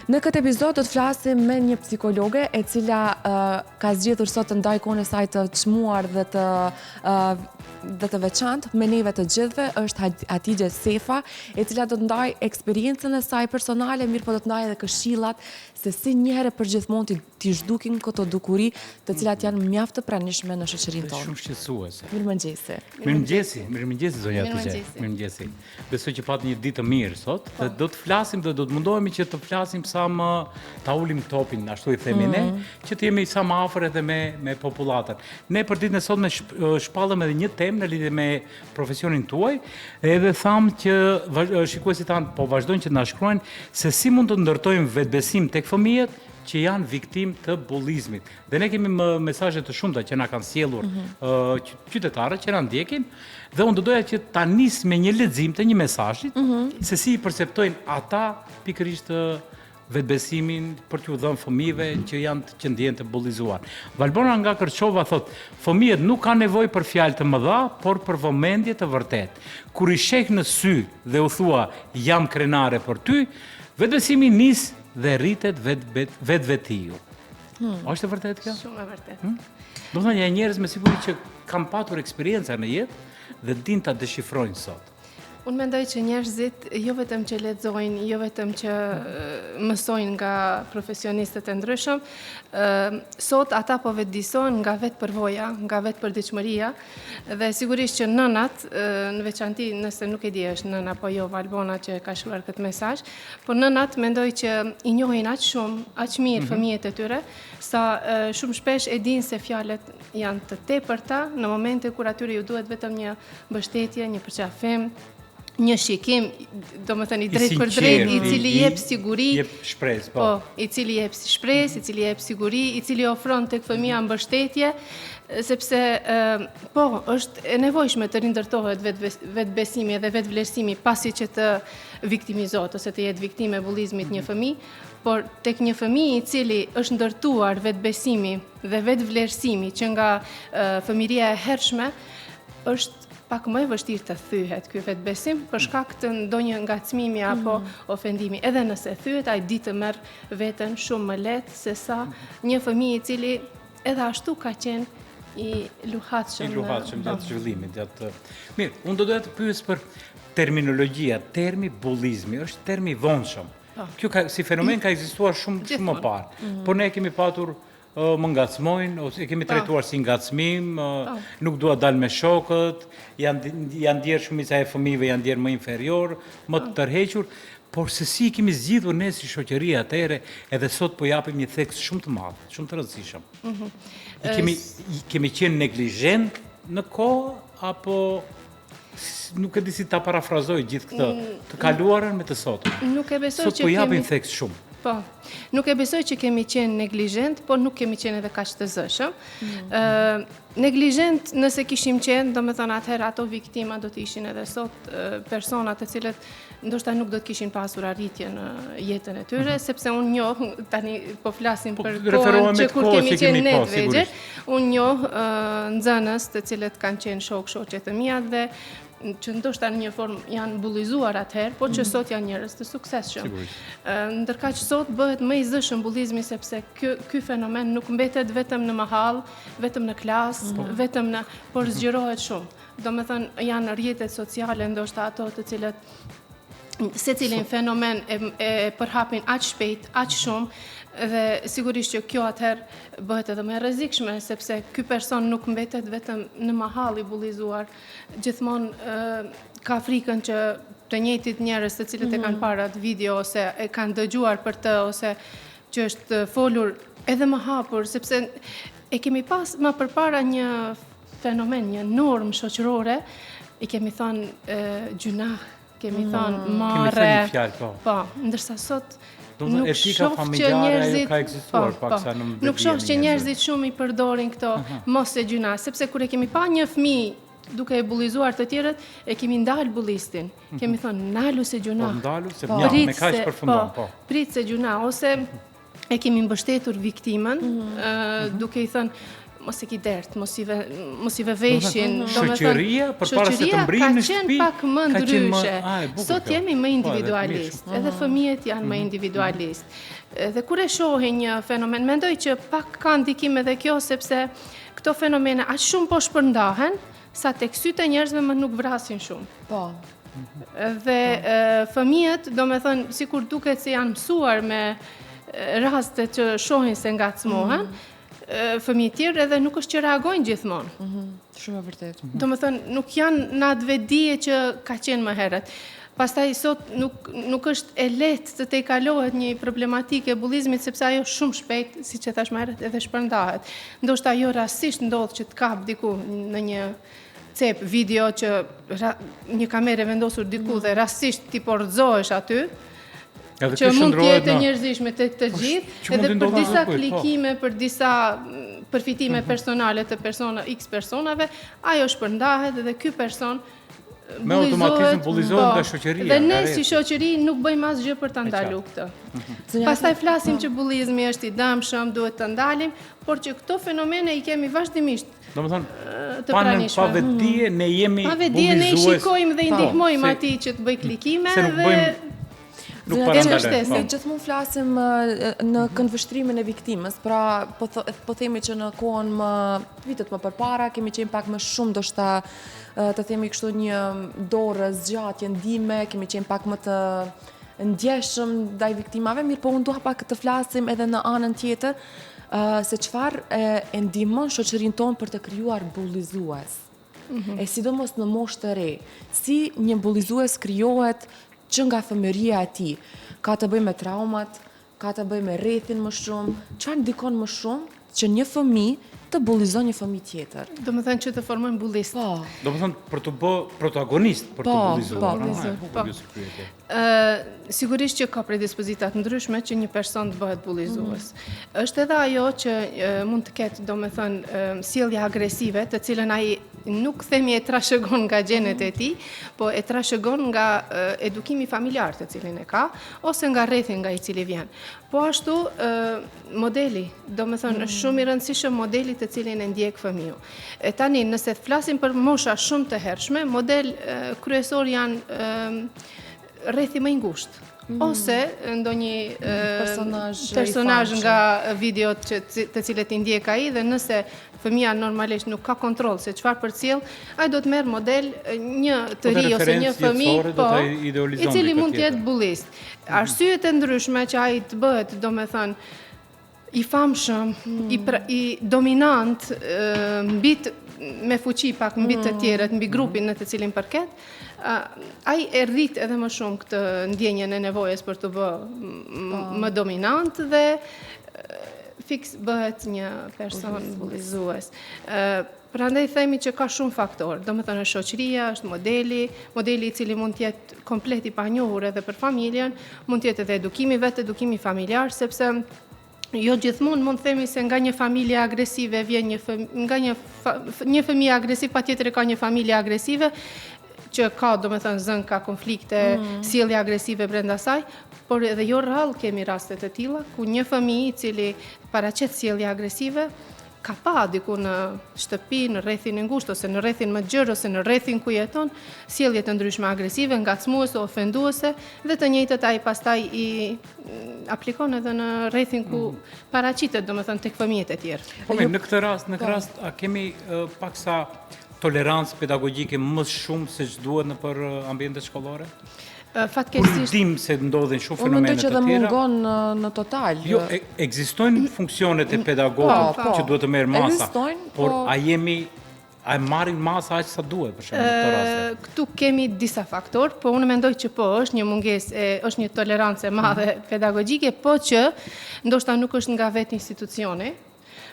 Në këtë epizod do të flasim me një psikologe e cila ka zgjedhur sot të ndaj kohën e saj të çmuar dhe të veçantë me neve të gjithëve, është Hatigje Sefa, e cila do të ndaj eksperiencën e saj personale, mirë po do të ndaj edhe këshillat se si njëherë për gjithmonë t'i zhdukim këto dukuri të cilat janë mjaft të pranishme në shoqërinë tonë. Shumë shqetësuese. Mirëmëngjesi. Mirëmëngjesi zonja Hatigje. Mirëmëngjesi. Besoj që pat një ditë të mirë sot, dhe do të flasim dhe do të mundohemi që të flasim sa më ta ulim topin, ashtu i themi ne, që të jemi sa më afër edhe me popullatën. Ne për ditën e sotme shpallëm edhe një temë në lidhje me profesionin tuaj, edhe thamë që shikuesit tanë po vazhdojnë që na shkruajnë se si mund të ndërtojmë vetbesim tek fëmijët që janë viktimë të bullizmit. Dhe ne kemi mesazhe të shumta që na kanë sjellur qytetarët që na ndjekin, dhe unë do doja që ta nis me një lexim të një mesazhi se si i perceptojnë ata pikërisht vetbesimin për t'u dhënë fëmijëve që ndjehen të bullizuar. Valbona nga Kërçova thot, fëmijët nuk kanë nevojë për fjalë të mëdha, por për vëmendje të vërtetë. Kur i sheh në sy dhe u thua jam krenare për ty, vetbesimi nis dhe rritet vetvetiu. Është e vërtetë kjo? Shumë e vërtetë. Do të thënë janë njerëz me siguri që kanë patur eksperjenca në jetë dhe din ta deshifrojnë sot. Unë mendoj që njerëzit jo vetëm që lexojnë, jo vetëm që mësojnë nga profesionistët e ndryshëm, sot ata po vetëdijsojnë nga vetë përvoja, nga vetë përditshmëria, dhe sigurisht që nënat, në veçanti nëse nuk e di është nëna apo jo Valbona që ka shkruar këtë mesazh, por nënat mendoj që i njohin aq shumë, aq mirë fëmijët e tyre, sa shumë shpesh e dinë se fjalët janë të tepërta në momente kur atyre ju duhet vetëm një mbështetje, një përqafim, një shikim, do më thënë i drejt për drejt, i cili jep siguri, i cili jep shpresë, i cili jep siguri, i cili ofron tek fëmia mbështetje, sepse është e nevojshme të rindërtohet vetbesimi dhe vetvlerësimi pasi që të viktimizohet ose të jetë viktimë e bullizmit një fëmijë, por tek një fëmijë i cili është ndërtuar vetbesimi dhe vetvlerësimi që nga fëmiria e hershme, është pak më e vështirë të thyhet ky vetbesim për shkak të ndonjë ngacmimi apo ofendimi. Edhe nëse thyhet, ai di të merr veten shumë më lehtë se sa një fëmijë i cili edhe ashtu ka qenë i luhatshëm gjatë zhvillimit. Mirë, unë do doja të pyes për terminologjia. Termi bullizmi është termi i vonshëm. Kjo si fenomen ka ekzistuar shumë më parë, por ne kemi patur më ngacmojnë, ose e kemi trajtuar si ngacmim, nuk dua dal me shokët, janë ndjerë shumica e fëmijëve, janë ndjerë më inferior, më të tërhequr, por se si kemi zgjidhur ne si shoqëri atëherë, edhe sot po japim një theks shumë të madh, shumë të rëndësishëm. Kemi qenë neglizhent në kohë, apo nuk e di si ta parafrazoj gjithë këtë të kaluarën me të sotën. Nuk e besoj sot po japim theks shumë. Po, nuk e besoj që kemi qenë neglizhent, por nuk kemi qenë edhe kaq të zëshëm. Neglizhent nëse kishim qenë, do me thënë atëherë ato viktima do të ishin edhe sot persona të cilët ndoshta nuk do të kishin pasur arritje në jetën e tyre, sepse unë njoh, tani po flasim për kohën që kur kemi qenë ne të vegjël, unë njoh nxënës të cilët kanë qenë shoqe të mia dhe që ndoshta në një formë janë bullizuar atëherë, por që sot janë njerëz të suksesshëm. Ndërkaq sot bëhet më i zëshëm bullizmi sepse ky fenomen nuk mbetet vetëm në mahall, vetëm në klasë, por zgjerohet shumë. Domethënë janë rrjetet sociale ndoshta ato të cilët secilin fenomen e përhapin aq shpejt, aq shumë, dhe sigurisht që kjo atëherë bëhet edhe më e rrezikshme, sepse ky person nuk mbetet vetëm në mahall i bullizuar, gjithmonë ka frikën që të njëjtit njerëz të cilët e kanë parë atë video ose e kanë dëgjuar për të, ose që është folur edhe më hapur, sepse e kemi pas më përpara një fenomen, një normë shoqërore, i kemi thënë gjunah, kemi thënë marrë, po, ndërsa sot nuk shoh që njerëzit nuk shoh që njerëzit shumë i përdorin këto mos e gjuna, sepse kur e kemi pa një fëmijë duke e bullizuar të tjerët, e kemi ndalë bullistin. Kemi thonë nalu se gjuna. Prit se gjuna, ose e kemi mbështetur viktimën, duke i thënë mos e ki dert, mos i ve veshin. Shoqëria përpara se të mbrinë në shtëpi ka qenë pak më ndryshe. Sot jemi më individualist, edhe fëmijët janë më individualist. Dhe kur e shohin një fenomen, mendoj që pak ka ndikim edhe kjo, sepse këto fenomene aq shumë po shpërndahen, sa tek sytë e njerëzve më nuk vrasin shumë. Po. Dhe fëmijët, do me thënë, sikur duket se janë mësuar me raste që shohin se ngacmohen, fëmijët tjerë edhe nuk është që reagojnë gjithmonë. Shumë e vërtet. Do me thënë, nuk janë në atë vedije që ka qenë më herët. Pastaj sot nuk është e lehtë të te kalohet një problematikë e bullizmit, sepse ajo shumë shpejt, si që thash më herët, edhe shpërndahet. Ndoshta ajo rastisht ndodh që të kap diku në një cep video që një kamerë e vendosur diku dhe rastisht ti porzohesh aty, që mund të jetë njerëzishme të gjithë, edhe për disa klikime, për disa përfitime personale të X personave, ajo shpërndahet dhe ky person me automatizëm bullizohet nga shoqëria. Dhe ne si shoqëri nuk bëjmë asgjë për ta ndaluar këtë. Pastaj flasim që bullizmi është i dëmshëm, duhet të ndalim, por që këto fenomene i kemi vazhdimisht. Domethënë, pa vetdije ne jemi bullizues. Pa vetdije ne shikojmë dhe i ndihmojmë atij që të bëj klikime dhe nuk parandalojmë. Ne gjithmonë flasim në këndvështrimin e viktimës, pra po themi që në kohën vitet më përpara kemi qenë pak më shumë ndoshta të themi kështu një dorë zgjatje ndihme, kemi qenë pak më të ndjeshëm ndaj viktimave, mirë po unë dua pak të flasim edhe në anën tjetër se çfarë e ndihmon shoqërinë tonë për të krijuar bullizues. E sidomos në moshë të re, si një bullizues krijohet që nga fëmijëria e tij, ka të bëjë me traumat, ka të bëjë me rrethin më shumë, çfarë ndikon më shumë që një fëmijë të bullizon një fëmijë tjetër. Do të thënë që të formojnë bullist. Po. Do të thënë për të bërë protagonist për të bullizuar. Sigurisht që ka predispozita të ndryshme që një person të bëhet bullizues. Është edhe ajo që mund të ketë, do me thënë, sjellje agresive, të cilën ai nuk themi e trashëgon nga gjenet e tij, po e trashëgon nga edukimi familjar të cilin e ka, ose nga rrethin nga i cili vjen. Po ashtu, modeli, do me thënë, është shumë i rëndësishëm modeli të cilin e ndjek fëmiu. E tani, nëse të flasim për mosha shumë të hershme, model kryesor janë rrethi më i ngushtë, ose ndonjë personazh nga videot të cilët i ndjek ai, dhe nëse fëmia normalisht nuk ka kontroll se çfarë përcjell, ai do të merr model një të ri ose një fëmijë, i cili mund të jetë bullist. Arsyet e ndryshme që ai të bëhet, domethënë, i famshëm, i dominant, me fuqi pak mbi të tjerët, mbi grupin në të cilin përket, ai e rrit edhe më shumë këtë ndjenjen e nevojës për të bërë më dominant dhe fiks bëhet një person bullizues. Prandaj themi që ka shumë faktorë, domethënë shoqëria është modeli i cili mund të jetë komplet i panjohur edhe për familjen, mund të jetë edhe edukimi familjar, sepse jo gjithmonë mund të themi se nga një familje agresive vjen një fëmijë agresiv, patjetër ka një familje agresive që ka, domethënë, zën ka konflikte, sjellje agresive brenda saj, por edhe jo rrallë kemi raste të tilla ku një fëmijë i cili paraqet sjellje agresive ka pa diku në shtëpi, në rrethin e ngushtë, ose në rrethin më gjerë, ose në rrethin ku jeton, sjellje të ndryshme agresive, ngacmuese, ofenduese, dhe të njëjtët ai pastaj i aplikon edhe në rrethin ku paraqitet, domethënë, tek fëmijët e tjerë. Po në këtë rast, a kemi paksa tolerancë pedagogjike më shumë se ç'duhet në për ambientet shkollore? Fatkeqësisht dim se ndodhin shumë fenomene të tjera. Unë mendoj që dhe mungon në total. Jo, ekzistojnë funksionet e pedagogët që duhet të merr masa. Por a marrin masa aq sa duhet për shembull në këtë rast? Këtu kemi disa faktorë, po unë mendoj që është një mungesë, është një tolerancë e madhe pedagogjike, po që ndoshta nuk është nga vetë institucioni,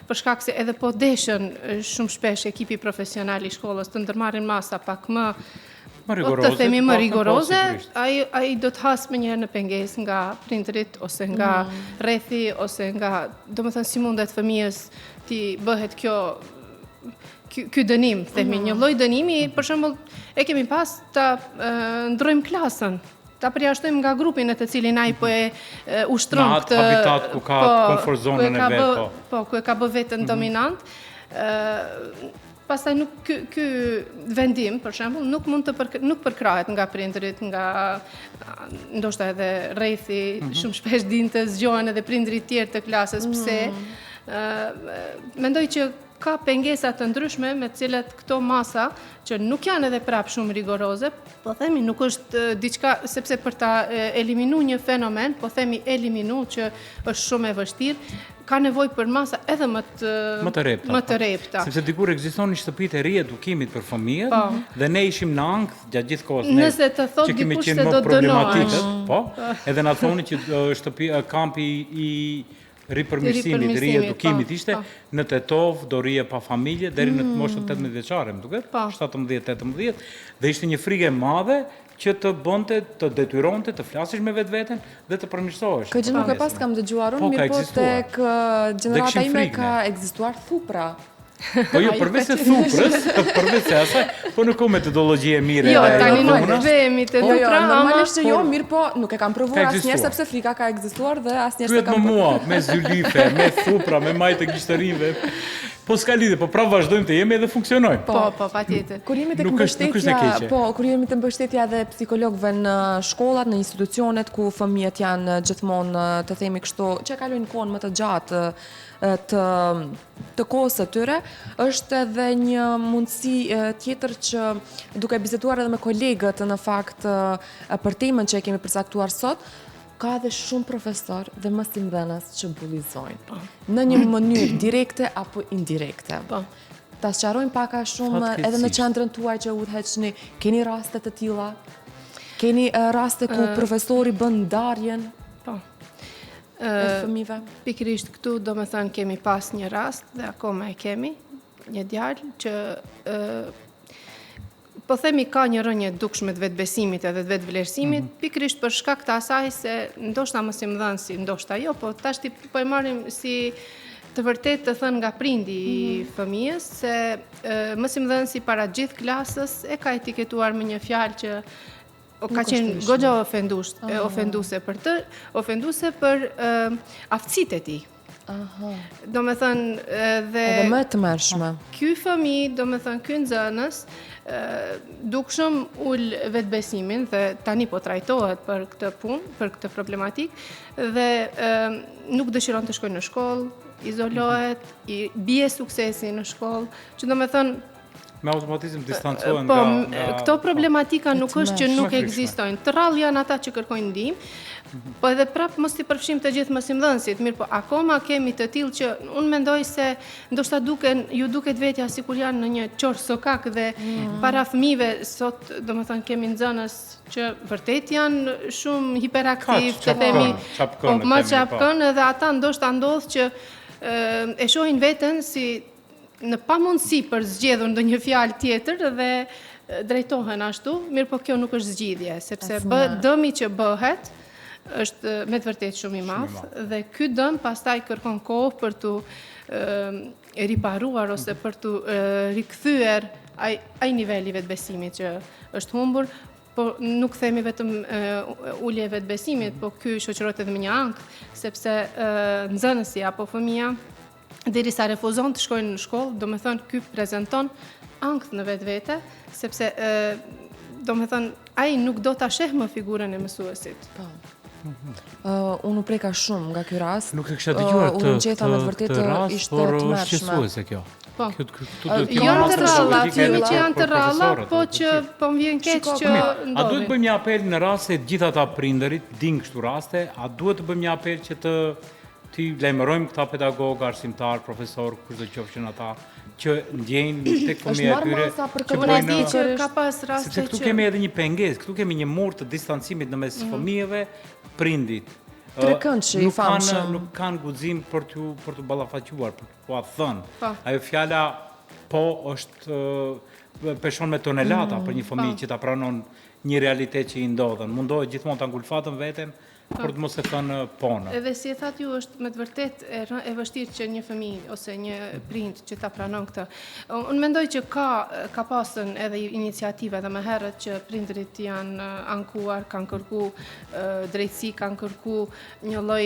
për shkak se edhe po deshën shumë shpesh ekipi profesional i shkollës të ndërmarrin masa pak më të themi më rigoroze, ai do të hasë më njëherë në pengesë nga prindrit, ose nga rrethi, ose nga, domethënë, si mundet fëmijës ti bëhet ky dënim, themi, një lloj dënimi, për shembull, e kemi pas ta ndrojmë klasën, ta përjashtojmë nga grupi në të cilin ai po e ushtron këtë habitat ku ka komfort zonën e vet, ku e ka bë veten dominant. Pastaj ky vendim, për shembull, nuk përkrahet nga prindërit, nga ndoshta edhe rrethi, shumë shpesh dinte zgjohen edhe prindërit tjerë të klasës. Pse? Mendoj që ka pengesa të ndryshme me të cilat këto masa që nuk janë edhe prap shumë rigoroze, po themi nuk është diçka, sepse për ta eliminu një fenomen, po themi eliminu që është shumë e vështirë, ka nevojë për masa edhe më të repta. Sepse dikur ekzistonin shtëpitë e riedukimit për fëmijët dhe ne ishim në ankth gjatë gjithë kohës nëse të thotë dikush se do të dënohesh. Po, edhe na thonin që kampi i ripërmirësimit, riedukimit ishte në Tetov, do rije pa familje deri në moshën 18 vjeçare, më duket, 17-18, dhe ishte një frikë e madhe që të bënte, të detyronte, të flasësh me vetveten dhe të përmirësohesh. Këtë gjë nuk e pas kam dëgjuar unë, mirë po tek gjenerata ime ka ekzistuar thupra. Po jo, përveç se thuprës, përveç se asaj, po nuk ka metodologji e mirë. Jo, tani nuk vemi te thupra, normalisht që jo, mirë po nuk e kam provuar asnjëherë sepse frika ka ekzistuar dhe asnjëherë s'e kam. Pyet më mua, me zylife, me thupra, me majtë gishterive. Po s'ka lidhje, po prapë vazhdojmë të jemi edhe funksionojmë. Po, patjetër. Kur jemi tek mbështetja, kur jemi te mbështetja edhe psikologëve në shkollat, në institucionet ku fëmijët janë gjithmonë, të themi kështu, që kalojnë kohën më të gjatë të kohës së tyre, është edhe një mundësi tjetër që duke biseduar edhe me kolegët në fakt për temën që e kemi përcaktuar sot, ka edhe shumë profesor dhe mësimdhënës që bullizojnë në një mënyrë direkte apo indirekte. Ta sqarojmë pak a shumë edhe në qendrën tuaj që udhëheqni, keni raste të tilla? Keni raste ku profesori bën ndarjen e fëmijëve? Pikërisht këtu do me thënë kemi pas një rast dhe akoma e kemi, një djalë që po themi ka një rënje dukshme të vetbesimit edhe të vetvlerësimit, pikërisht për shkak të asaj se ndoshta mësimdhënësi, ndoshta jo, po tashti po e marrim si të vërtet të thënë nga prindi i fëmijës, se mësimdhënësi para gjithë klasës e ka etiketuar me një fjalë që ka qenë goxha ofenduese për të, ofenduese për aftësitë e tij. Do me thënë edhe më të mërshme. Ky fëmijë, do me thënë ky nxënës, dukshëm ul vetbesimin dhe tani po trajtohet për këtë punë, për këtë problematik dhe nuk dëshiron të shkojë në shkollë, izolohet, i bie suksesi në shkollë, që do me thënë me automatizëm distancohen nga... Këto problematika nuk është që nuk ekzistojnë. Të rrallë janë ata që kërkojnë ndihmë, po edhe prapë mos t'i përfshim të gjithë mësimdhënësit, mirë po akoma kemi të tillë që unë mendoj se ndoshta ju duket vetja sikur janë në një qorë sokak dhe para fëmijëve sot, domethënë kemi nxënës që vërtet janë shumë hiperaktiv, të themi, ma çapkën, edhe ata ndoshta ndodh që e shohin veten si në pamundësi për zgjedhur ndonjë fjalë tjetër dhe drejtohen ashtu, mirë po kjo nuk është zgjidhje, sepse dëmi që bëhet është me të vërtetë shumë i madh dhe ky dëm pastaj kërkon kohë për tu riparuar ose për tu rikthyer ai niveli vetbesimit që është humbur, po nuk themi vetëm ulje e vetbesimit, po ky shoqërohet edhe me një ankth, sepse nxënësi apo fëmia derisa refuzon të shkojnë në shkollë, do me thënë ky prezanton ankth në vetvete, sepse do me thënë ai nuk do ta sheh më figurën e mësuesit. Unë u preka shumë nga ky rast. Nuk e kisha dëgjuar të rast, por shqetësuese kjo. Po. Janë të rralla, fëmi që janë të rralla, po që po më vjen keq që ndodhin. A duhet të bëjmë një apel në rast se gjithë ata prindërit dinë kështu raste, a duhet të bëjmë një apel që ti lajmërojmë këta pedagog, arsimtar, profesor, kushdo qofshin ata, që ndjejnë tek fëmijët e tyre, që bëjnë që ka pas raste që... Sepse këtu kemi edhe një pengesë, këtu kemi një mur të distancimit në mes fëmijëve, prindit. Trekëndshi i famshëm. Nuk kanë guxim për të ballafaquar, për të thënë. Ajo fjala po është peshon me tonelata për një fëmijë që ta pranon një realitet që i ndodhen. Mundohet gjithmonë ta ngulfatën veten për të mos e thënë ponë. Edhe si e thatë ju, është me të vërtet e vështirë që një fëmijë ose një prind që ta pranon këtë. Unë mendoj që ka pasën edhe iniciativa dhe më herët që prindrit janë ankuar, kanë kërku drejtësi, kanë kërku një lloj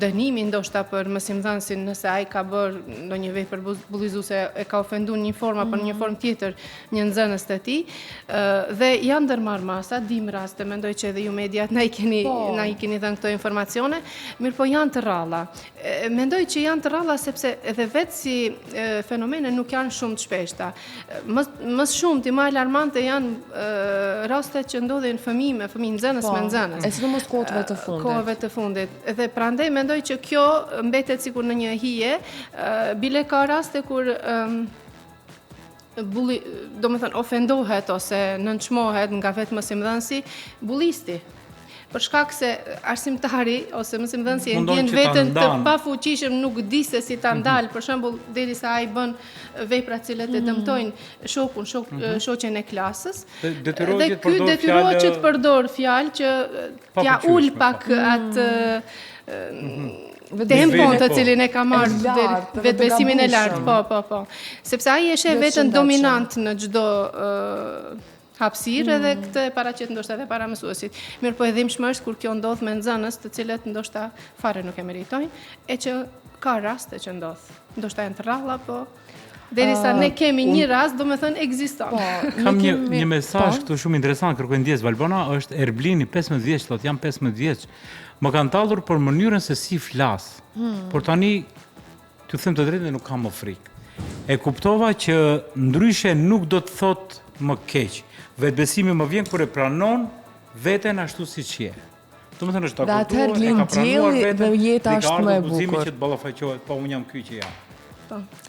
dënimi ndoshta për mësimdhënësin nëse ai ka bërë ndonjë vepër bullizuese, e ka ofenduar një formë apo në një formë tjetër një nxënës të tij. Dhe janë ndërmarrë masa, dim raste, mendoj që edhe ju mediat na i keni dhënë këto informacione, mirë po janë të rralla. Mendoj që janë të rralla sepse edhe vetë si fenomene nuk janë shumë të shpeshta. Më shumë të më alarmante janë rastet që ndodhin fëmijë nxënës me nxënës. E sidomos kohëve të fundit. Dhe prandaj mendoj që kjo mbetet sikur në një hije, bile ka raste kur do me thënë ofendohet ose nënçmohet nga vetë mësimdhënësi bullisti. Për shkak se arsimtari ose mësimdhënësi e ndjen veten të pafuqishëm, nuk di se si ta ndal, për shembull, derisa ai bën vepra të cilat e dëmtojnë shoqen e klasës. Dhe ky detyrohet që të përdor fjalë që t'ja ul pak atë tempon të cilin e ka marrë vetbesimin e lartë, po. Sepse ai e sheh veten dominant në çdo hapësirë edhe këtë e paraqet ndoshta edhe para mësuesit. Mirë po e dhimbshme është kur kjo ndodh me nxënës të cilët ndoshta fare nuk e meritojnë, e që ka raste që ndodh. Ndoshta janë të rralla, po derisa ne kemi një rast, do me thënë ekziston. Kam një mesazh këtu shumë interesant, kërkoj ndjes Valbona, është Erblini 15 vjeç, thotë jam 15 vjeç. Më kanë tallur për mënyrën se si flas. Por tani t'ju them të drejtën nuk kam më frikë. E kuptova që ndryshe nuk do të thotë më keq. Vetbesimi më vjen kur e pranon veten ashtu siç je. Domethënë është ta kuptuar, e ka pranuar veten dhe jeta është më e bukur. Që të ballafaqohet, po unë jam ky që jam.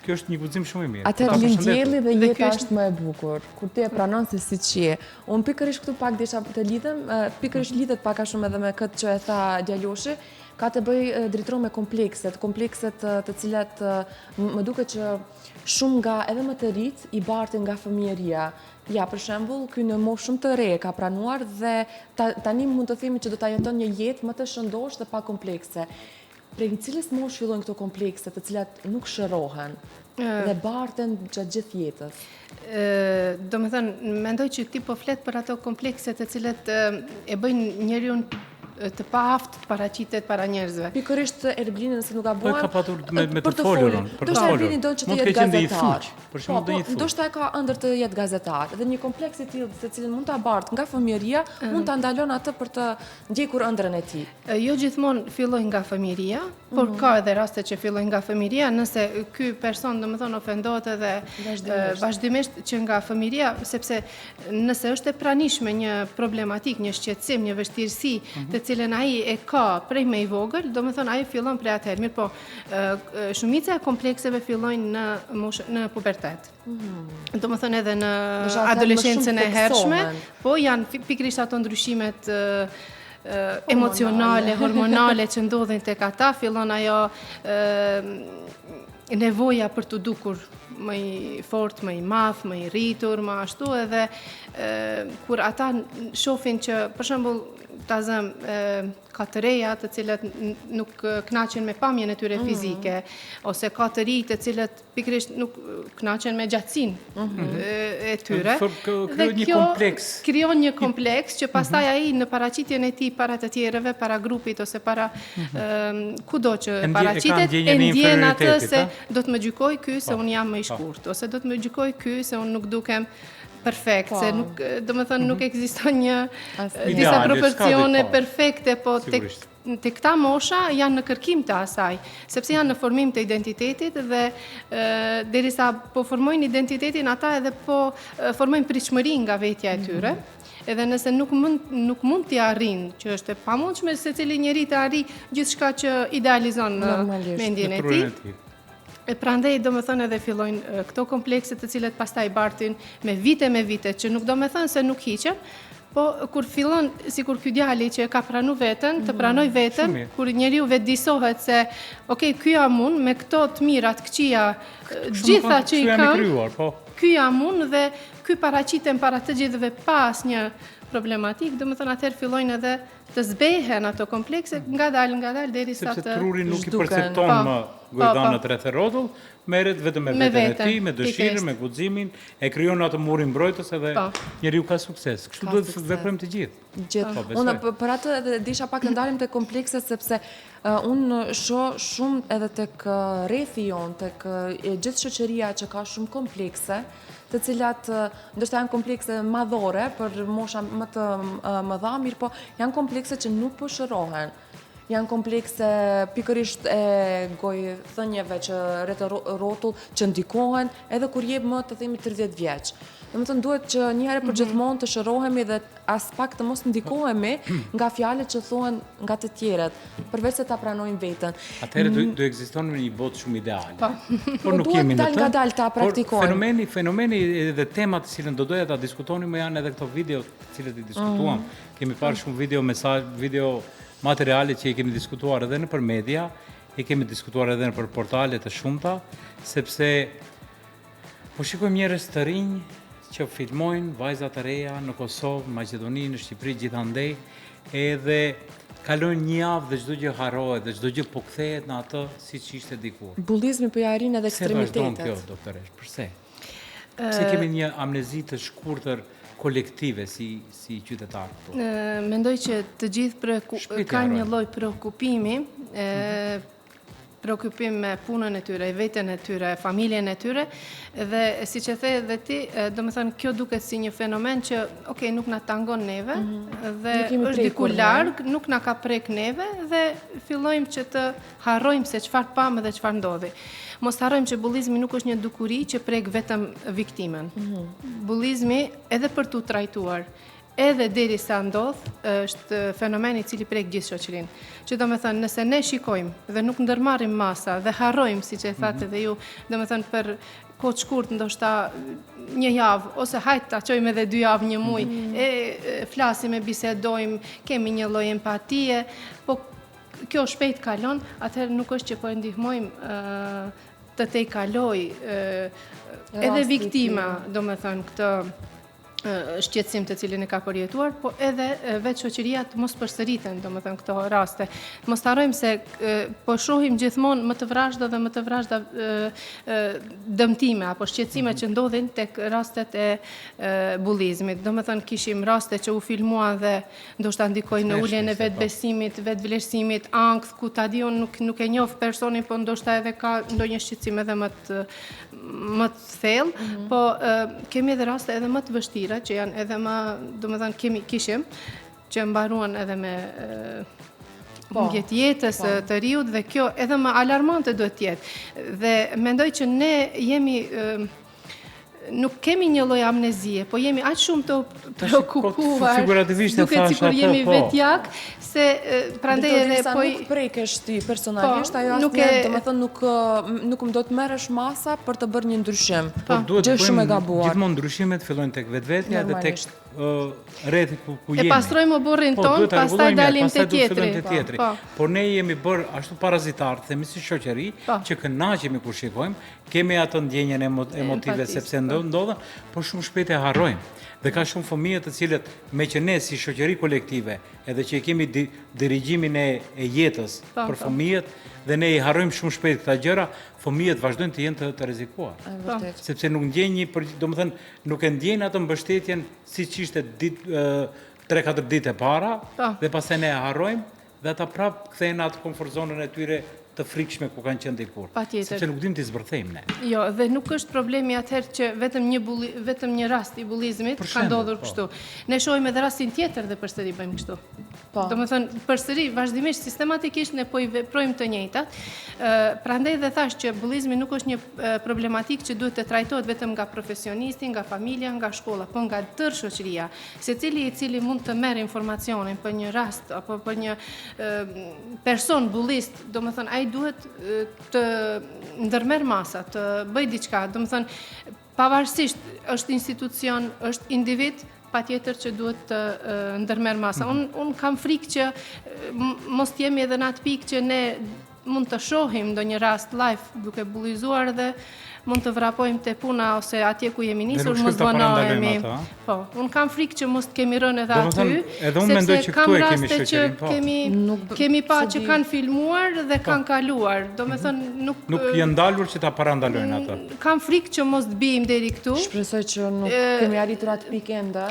Kjo është një guxim shumë i mirë. Atëherë lindjelli dhe jeta është më e bukur, kur ti e pranon se siç je. Unë pikërisht këtu pak desha të lidhem, pikërisht lidhet pak a shumë edhe me këtë që e tha djaloshi, ka të bëj drejtëron me komplekset të cilat më duket që shumë nga edhe më të rit i bartin nga fëmijëria. Ja, për shembull, ky në moshë shumë të re ka pranuar dhe tani mund të themi që do ta jeton një jetë më të shëndosh dhe pa komplekse. Prej cilës moshë fillojnë këto komplekse të cilat nuk shërohen dhe barten gjatë gjithë jetës? Do me thënë, mendoj që ti po flet për ato komplekse të cilat e bëjnë njeriu të paaft paraqitet para njerëzve. Pikërisht Erblini nëse nuk gabuam. Po ka patur me të folurën. Do të Erblini do që të jetë gazetar. Për shembull do një fuq. Do të ka ëndër të jetë gazetar. Dhe një kompleks i tillë se cilin mund ta bart nga fëmijëria, mund ta ndalon atë për të ndjekur ëndrrën e tij. Jo gjithmonë filloj nga fëmijëria, por ka edhe raste që fillojnë nga fëmijëria, nëse ky person domethënë ofendohet edhe vazhdimisht që nga fëmijëria, sepse nëse është e pranishme një problematik, një shqetësim, një vështirësi të cilën ai e ka prej më i vogël, domethënë ai fillon prej atëherë. Mirë po, shumica e komplekseve fillojnë në pubertet. Domethënë edhe në adoleshencën e hershme, po janë pikërisht ato ndryshimet emocionale, hormonale që ndodhin tek ata, fillon ajo nevoja për të dukur më i fort, më i madh, më i rritur, më ashtu edhe kur ata shohin që për shembull ta zëm ka të reja të cilat nuk kënaqen me pamjen e tyre fizike, ose ka të rinj të cilat pikërisht nuk kënaqen me gjatësinë e tyre. Dhe kjo krijon një kompleks që pastaj ai në paraqitjen e tij para të tjerëve, para grupit ose para kudo që paraqitet, e ndjen atë se do të më gjykoj ky se unë jam më i shkurt, ose do të më gjykoj ky se unë nuk dukem perfekt, se nuk, domethënë nuk ekziston një disa proporcione perfekte, po te këta mosha janë në kërkim të asaj, sepse janë në formim të identitetit dhe derisa po formojnë identitetin ata edhe po formojnë pritshmëri nga vetja e tyre. Edhe nëse nuk mund t'i arrin, që është e pamundshme secili njeri të arrijë gjithçka që idealizon në mendjen e tij. Prandaj do me thënë edhe fillojnë këto komplekse të cilet pastaj bartin me vite, që nuk do me thënë se nuk hiqen, po kur fillon, si kur ky djali që ka pranu veten, të pranoj veten, kur njeriu vetëdijsohet se, okej, ky jam unë, me këto të mirat, këqija, gjitha që i kam, ky jam unë dhe ky paraqiten para të gjithëve pas një problematik, do me thënë atëherë fillojnë edhe të zbehen ato komplekse ngadalë derisa të... Sepse truri nuk i percepton më gojdanët rreth e rrotull, merret vetëm me veten e tij, me dëshirën, me guximin, e krijon atë murin mbrojtës edhe njeriu ka sukses. Kështu duhet të veprojmë të gjithë. Unë për atë edhe disha pak të ndalim te komplekset sepse unë shoh shumë edhe tek rrethi jon, tek gjithë shoqëria që ka shumë komplekse, të cilat ndoshta janë komplekse madhore për mosha më të mëdha, mirë po janë komplekse që nuk po shërohen. Janë komplekse pikërisht e gojthënjeve që rreth rrotull që ndikohen edhe kur jep më të themi 30 vjeç. Domethënë duhet që një herë për gjithmonë të shërohemi dhe as pak të mos ndikohemi nga fjalët që thuhen nga të tjerët, përveç se ta pranojmë veten. Atëherë do ekziston një botë shumë ideale. Por nuk jemi në të. Ngadalë ta praktikojmë. Fenomeni dhe temat të cilën do doja ta diskutonim më janë edhe këto video të cilët i diskutuam. Kemi parë shumë video materiale që i kemi diskutuar edhe në për media, i kemi diskutuar edhe në për portale të shumta, sepse po shikojmë njerëz të rinj që filmojnë vajza të reja në Kosovë, në Maqedoni, në Shqipëri gjithandej, edhe kalojnë një javë dhe çdo gjë harrohet dhe çdo gjë po kthehet në atë siç ishte dikur. Bullizmi po ja arrin edhe ekstremitetet. Pse vazhdon kjo, doktoresh? Përse? Pse kemi një amnezi të shkurtër kolektive si qytetar këtu? Mendoj që të gjithë kanë një lloj preokupimi, preokupim me punën e tyre, veten e tyre, familjen e tyre, dhe siç e the edhe ti, domethënë kjo duket si një fenomen që nuk na tangon neve dhe është diku larg, nuk na ka prek neve dhe fillojmë që të harrojmë se çfarë pam dhe çfarë ndodhi. Mos harrojmë që bullizmi nuk është një dukuri që prek vetëm viktimën. Bullizmi edhe për tu trajtuar, edhe derisa ndodh, është fenomen i cili prek gjithë shoqërinë. Që domethënë, nëse ne shikojmë dhe nuk ndërmarrim masa dhe harrojmë, siç e thatë edhe ju, domethënë për kohë të shkurtë, ndoshta një javë ose hajt ta çojmë edhe 2 javë, një muaj, flasim, bisedojmë, kemi një lloj empatie, po kjo shpejt kalon, atëherë nuk është që po e ndihmojmë të tej kaloj edhe viktima, domethënë këtë shqetësim të cilin e ka përjetuar, po edhe vetë shoqëria të mos përsëriten, domethënë këto raste. Mos harrojmë se po shohim gjithmonë më të vrazhda dhe më të vrazhda dëmtime apo shqetësime që ndodhin tek rastet e bullizmit. Domethënë kishim raste që u filmuan dhe ndoshta ndikojnë në uljen e vetbesimit, vetvlerësimit, ankth, ku ta diun nuk e njoh personin, po ndoshta edhe ka ndonjë shqetësim edhe më të thellë, po kemi edhe raste edhe më të vështira që janë edhe më, domethënë kishim që mbaruan edhe me humbjet jetës të riut dhe kjo edhe më alarmante duhet të jetë. Dhe mendoj që ne jemi nuk kemi një lloj amnezie, po jemi aq shumë të preokupuar, duket sikur jemi vetjak, se prandaj edhe po nuk prekesh ti personalisht, ajo domethënë nuk më do të merresh masa për të bërë një ndryshim. Gjë shumë e gabuar. Gjithmonë ndryshimet fillojnë tek vetvetja dhe tek rrethi ku jemi. E pastrojmë burrin ton, pastaj dalim te tjetri. Por ne jemi bërë ashtu parazitar, themi si shoqëri, që kënaqemi kur shikojmë, kemi atë ndjenjen emotive sepse ndodhen, por shumë shpejt e harrojmë. Dhe ka shumë fëmijë të cilët, me që ne si shoqëri kolektive, edhe që kemi dirigjimin e jetës për fëmijët, dhe ne i harrojmë shumë shpejt këta gjëra, fëmijët vazhdojnë të jenë të rrezikuar. Sepse nuk ndjejnë domethënë nuk e ndjejnë atë mbështetjen siç ishte 3-4 ditë e para, dhe pastaj ne e harrojmë dhe ata prapë kthehen atë komfort zonën e tyre të frikshme ku kanë qenë dikur. Sepse nuk dim t'i zbërthejmë ne. Jo, dhe nuk është problemi atëherë që vetëm një rast i bullizmit ka ndodhur kështu. Ne shohim edhe rastin tjetër dhe përsëri bëjmë kështu. Domethënë, përsëri vazhdimisht sistematikisht ne po i veprojmë të njëjtat. Prandaj dhe thash që bullizmi nuk është një problematikë që duhet të trajtohet vetëm nga profesionisti, nga familja, nga shkolla, po nga tërë shoqëria. Secili i cili mund të merr informacionin për një rast apo për një person bullist, domethënë ai duhet të ndërmerr masa, të bëj diçka, domethënë pavarësisht është institucion, është individ, patjetër që duhet të ndërmerr masa. Unë kam frikë që mos jemi edhe në atë pikë që ne mund të shohim ndonjë rast live duke bullizuar dhe mund të vrapojmë te puna ose atje ku jemi nisur, nuk mos shkojmë ta vonohemi. parandalojmë ata, Po, unë kam frikë që mos të kemi rënë edhe aty, edhe unë mendoj që këtu e kemi raste që shoqërinë, po. kemi pa që kanë filmuar dhe kanë kaluar. Domethënë Nuk janë ndalur që ta parandalojnë ata. Kam frikë që mos të bijmë deri këtu. Shpresoj që nuk kemi arritur atë pikë ende.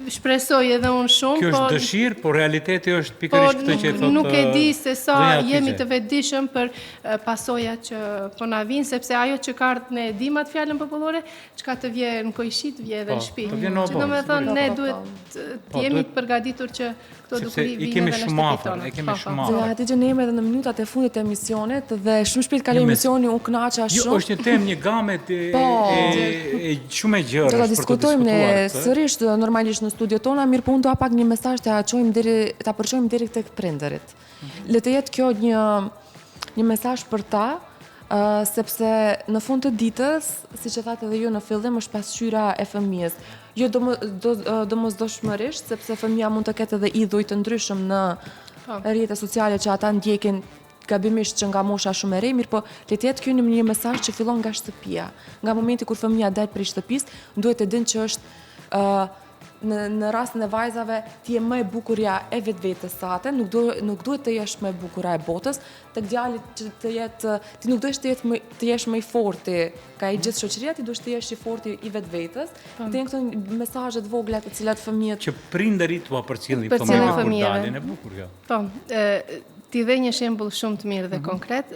Shpresoj edhe unë shumë, Kjo është dëshirë, por realiteti është pikërisht këtë që thotë. Nuk e di se sa zonja jemi Hatice. të vetëdijshëm për pasojat që po na vinë, sepse ajo që ka ardhur ne e dim atë fjalën popullore, çka të vjen në kojshit, vjen edhe në shtëpi. të vjen në Që domethënë ne duhet të jemi të përgatitur që këto dukuri i vinë kemi edhe në shumë shtëpi afër, tona. e kemi shumë Zonja afër. Hatice, ne jemi edhe në minutat e fundit të emisionit dhe shumë shpejt kaloi emisioni, u kënaqa Jo, shumë. është një temë, një gamet e shumë e gjërë. Do ta diskutojmë ne sërish normalisht në studio tona, mirë po unë dua pak një mesazh ta përçojmë deri tek prindërit. Le të jetë kjo një mesazh për ta, sepse në fund të ditës, siç e thatë edhe ju në fillim, është pasqyra e fëmijës. Jo domosdoshmërisht, sepse fëmia mund të ketë edhe idhuj të ndryshëm në rrjete sociale që ata ndjekin gabimisht që nga mosha shumë e re, mirë po le të jetë ky një mesazh që fillon nga shtëpia. Nga momenti kur fëmia del prej shtëpisë, duhet të dinë që është në rastin e vajzave ti je më e bukurja e vetvetes sate, nuk duhet të jesh më e bukura e botës, tek djali që të jetë ti nuk duhesh të jesh më i forti ka i gjithë shoqëria, ti duhesh të jesh i forti i vetvetes. Të jenë këto mesazhe të vogla të cilat fëmijët që prindërit ua përcjellin përcjellin kur fëmijëve. dalin, e bukur kjo. Po, ti dhe një shembull shumë të mirë dhe konkret,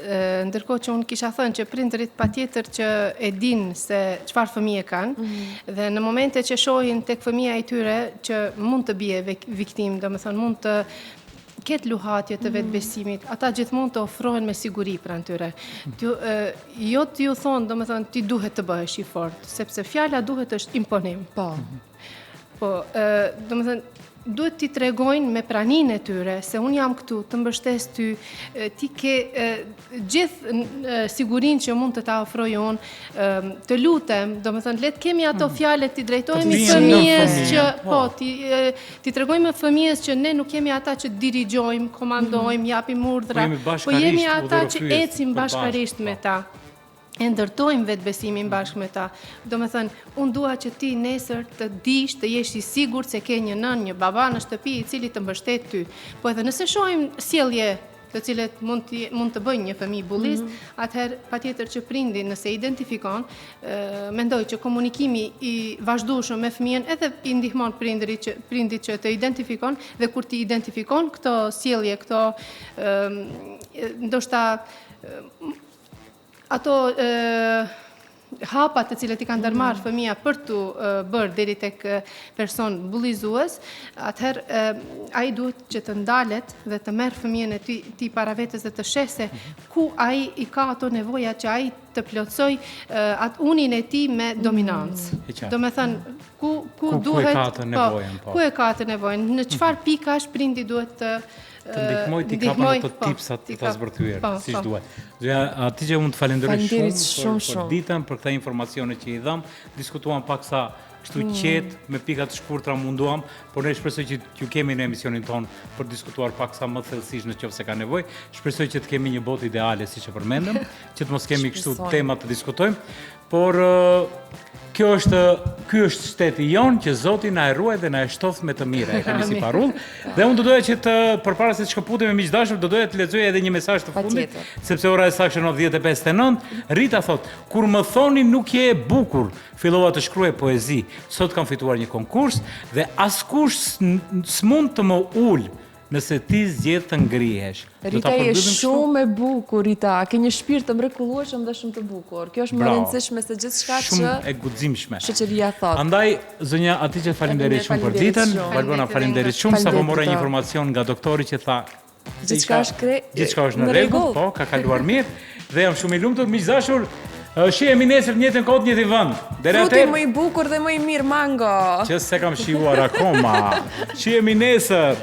ndërkohë që unë kisha thënë që prindërit patjetër që e din se çfarë fëmijë kanë, dhe në momente që shohin tek fëmia e tyre që mund të bie viktim, domethënë mund të ketë luhatje të vetbesimit, ata gjithmonë të ofrohen me siguri pranë tyre. Jo t'ju thonë, domethënë ti duhet të bëhesh i fortë, sepse fjala duhet është imponim. Po, domethënë duhet t'i tregojnë me praninë e tyre se unë jam këtu të mbështes ty, ti ke gjithë sigurinë që mund të ta ofroj unë, të lutem, domethënë le të kemi ato fjalë t'i drejtohemi fëmijës që ti tregojmë fëmijës që ne nuk jemi ata që dirigjojmë, komandojmë, japim urdhra, po jemi ata që ecim bashkarisht me ta. E ndërtojmë vetbesimin bashkë me ta. Do me thënë, unë dua që ti nesër të dish, të jesh i sigurt se ke një nën, një baba në shtëpi i cili të mbështet ty. Po edhe nëse shohim sjellje të cilët mund të bëjnë një fëmijë bullist, atëherë patjetër që prindi nëse identifikon, mendoj që komunikimi i vazhdueshëm me fëmijën edhe i ndihmon prindit që të identifikon, dhe kur ti identifikon këto sjellje, këto ndoshta ato hapat të cilët i kanë ndërmarrë fëmia për të bërë deri tek person bullizues, atëherë ai duhet që të ndalet dhe të merr fëmijën e tij para vetes dhe të shese ku ai i ka ato nevoja që ai të plotësoj atë unin e tij me dominancë. Do me thënë, ku duhet... Ku e ka të nevojën? Në çfarë pikash prindi duhet të ndihmoj t'i kapën ato tipsat të ta zbërthyer, siç duhet. Hatice, unë të falenderoj shumë për ditën, për këta informacione që i dham. Diskutuam pak sa kështu qetë, me pikat shkurtra munduam, por ne shpresoj që ju kemi në emisionin tonë për diskutuar pak sa më thellësisht në qoftë se ka nevojë. Shpresoj që të kemi një botë ideale, siç e përmendëm, që të mos kemi kështu tema të diskutojmë, por ky është shteti jon që Zoti na e ruaj dhe na e shtoft me të mira, e kemi si parull. Dhe unë do doja që përpara se të shkëputemi miq dashur, do doja të lexoj edhe një mesazh të fundit, sepse ora e saktë është 10:59. Rita thot: "Kur më thoni nuk je e bukur, fillova të shkruaj poezi. Sot kam fituar një konkurs dhe askush s'mund të më ul nëse ti zgjedh të ngrihesh." Rita je shumë e bukur, Rita. Ke një shpirt të mrekullueshëm dhe shumë të bukur. Kjo është më e rëndësishme se gjithçka që shumë e guximshme. Shoqëria thot. Andaj, zonja Hatice, faleminderit shumë për ditën. Valbona, faleminderit shumë. Sapo mora një informacion nga doktori që tha gjithçka është në rregull, po, ka kaluar mirë dhe jam shumë i lumtur, miq dashur. Shihemi nesër në njëjtën kohë, në njëjtin vend. Deri atëherë. Fruti më i bukur dhe më i mirë, mango. Që se kam shijuar akoma. Shihemi nesër.